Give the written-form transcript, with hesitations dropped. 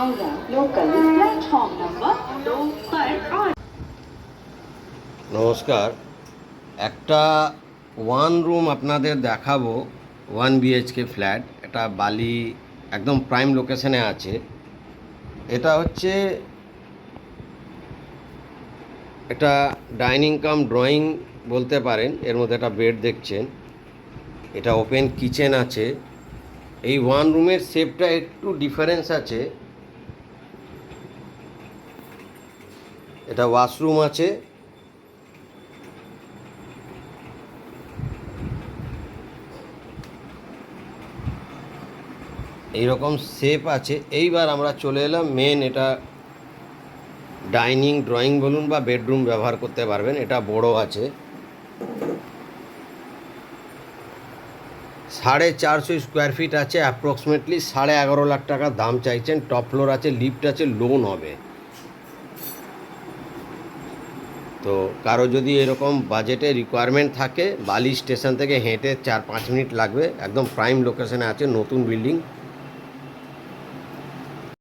Howrah local platform number 2 पर और নমস্কার। একটা ওয়ান রুম আপনাদের দেখাবো, 1 BHK ফ্ল্যাট। এটা বালি একদম প্রাইম লোকেশনে আছে। এটা হচ্ছে এটা ডাইনিং কাম ড্রয়িং বলতে পারেন। এর মধ্যে একটা বেড দেখছেন, এটা ওপেন কিচেন আছে। এই ওয়ান রুমের শেপটা একটু ডিফারেন্স আছে। এটা ওয়াশরুম আছে, এইরকম শেপ আছে। এইবার আমরা চলে এলাম মেন। এটা ডাইনিং ড্রয়িং বলুন বা বেডরুম ব্যবহার করতে পারবেন। এটা বড় আছে, 450 স্কোয়ার ফিট আছে। অ্যাপ্রক্সিমেটলি 11.5 লাখ টাকা দাম চাইছেন। টপ ফ্লোর আছে, লিফট আছে, লোন হবে। তো কারো যদি এরকম বাজেটে রিকোয়ারমেন্ট থাকে, বালি স্টেশন থেকে হেঁটে 4-5 মিনিট লাগবে। একদম প্রাইম লোকেশনে আছে, নতুন বিল্ডিং।